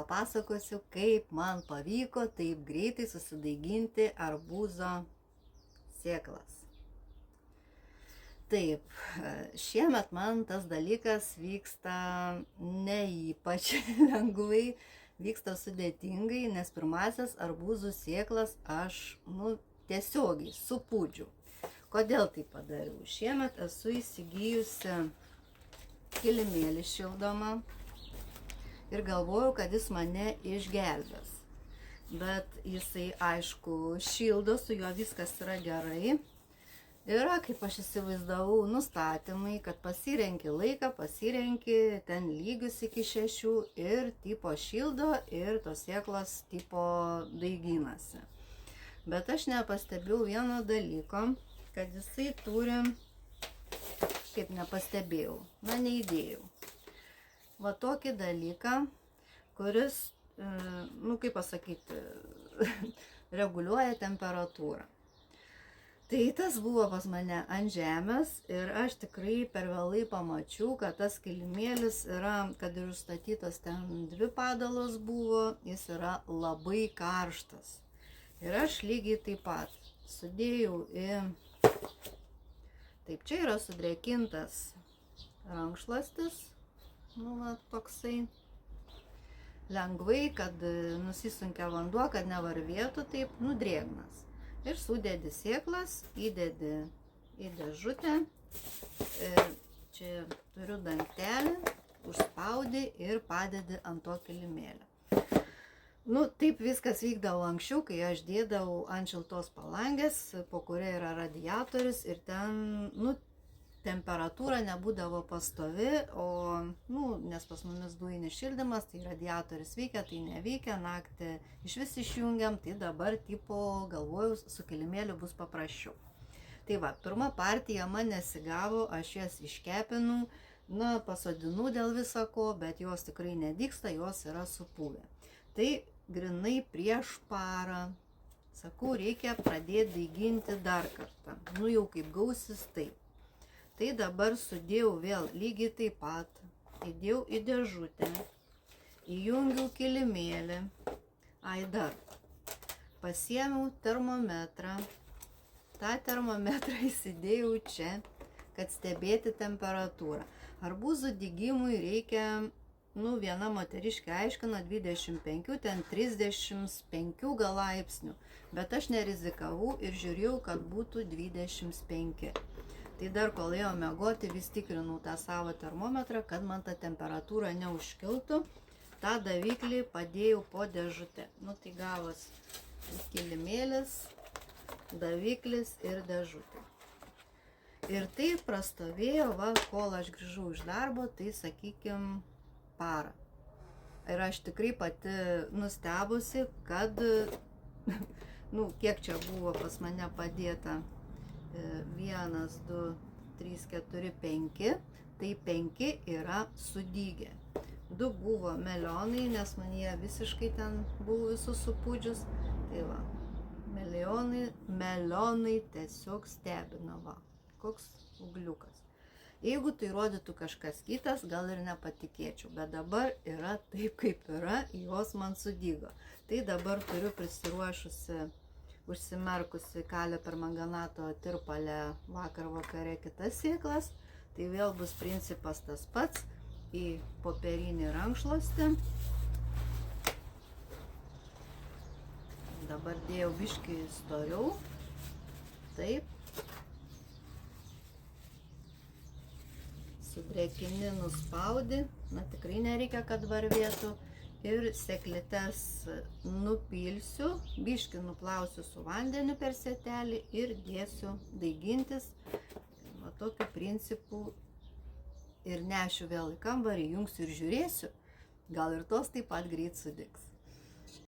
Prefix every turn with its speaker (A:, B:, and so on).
A: Papasakosiu, kaip man pavyko taip greitai susidaiginti arbūzo sėklas. Taip, šiemet man tas dalykas vyksta ne ypač lengvai, vyksta sudėtingai, nes pirmasis arbūzų sėklas aš tiesiogiai supūdžiau. Kodėl tai padariau? Šiemet esu įsigijusi kilimėlį šildomą ir galvojau, kad jis mane išgelbės. Bet jisai, aišku, šildo, su juo viskas yra gerai. Yra, kaip aš įsivaizdavau, nustatymai, kad pasirenki laiką, pasirenki ten lygius iki 6 ir tipo šildo ir tos sėklos tipo daiginasi. Bet aš nepastebėjau vieno dalyko, kad jisai turi, kaip nepastebėjau, neįdėjau. Va tokį dalyką, kuris, kaip pasakyti, reguliuoja temperatūrą. Tai tas buvo pas mane ant žemės ir aš tikrai per vėlai pamačiau, kad tas kilimėlis yra, kad ir užstatytas ten 2 padalos buvo, jis yra labai karštas. Ir aš lygiai taip pat sudėjau taip, čia yra sudrėkintas rankšluostis, toksai lengvai, kad nusisunkia vanduo, kad nevarvėtų taip, drėgnas. Ir sudedi sėklas, įdedi į dėžutę, čia turiu dangtelį, užspaudi ir padedi ant to kilimėlio. Taip viskas vykdavo anksčiau, kai aš dėdavau ant šiltos palangės, po kuria yra radiatorius ir ten, temperatūra nebūdavo pastovi, nes pas mumis dujinis šildymas, tai radiatorius veikia, tai neveikia, naktį iš vis išjungiam, tai dabar tipo galvojau, su kilimėliu bus paprasčiau. Tai va, pirma partija man nesigavo, aš jas iškepinu, pasodinu dėl visako, bet jos tikrai nedygsta, jos yra supuvę. Tai grinai prieš parą, sakau, reikia pradėti daiginti dar kartą, jau kaip gausis taip. Tai dabar sudėjau vėl lygiai taip pat, įdėjau į dėžutę, įjungiau kilimėlį, dar pasiėmiau termometrą, tą termometrą įsidėjau čia, kad stebėti temperatūrą. Arbūzų dygimui reikia, viena moteriškė aiškina 25, ten 35 gal laipsnių, bet aš nerizikavau ir žiūrėjau, kad būtų 25. Tai dar kol ėjau miegoti, vis tikrinau tą savo termometrą, kad man ta temperatūra neužkiltų. tą daviklį padėjau po dėžutę. Tai gavos kilimėlis, daviklis ir dėžutė. Ir tai prastovėjo, kol aš grįžau iš darbo, tai sakykim parą. Ir aš tikrai pati nustebusi, kad, kiek čia buvo pas mane padėta, 1, 2, 3, 4, 5, tai 5 yra sudygę. 2 buvo melionai, nes man jie visiškai ten buvo visus supūdžius. Tai va, melionai tiesiog stebina, koks ugliukas. Jeigu tai rodytų kažkas kitas, gal ir nepatikėčiau, bet dabar yra taip, kaip yra, jos man sudygo. Tai dabar turiu prisiruošusi, užsimerkusi kalio permanganato tirpalę vakar vakare kitas sėklas. Tai vėl bus principas tas pats, į popierinį rankšluostį. Dabar dėjau biškį storiau, taip. Sudrėkini, nuspaudi, tikrai nereikia, kad varvėtų. Ir sėklytes nupilsiu, biškį nuplausiu su vandeniu per sėtelį ir dėsiu daigintis. Tokiu principu ir nešiu vėl į kambarį, jungsiu ir žiūrėsiu, gal ir tos taip pat greit sudigs.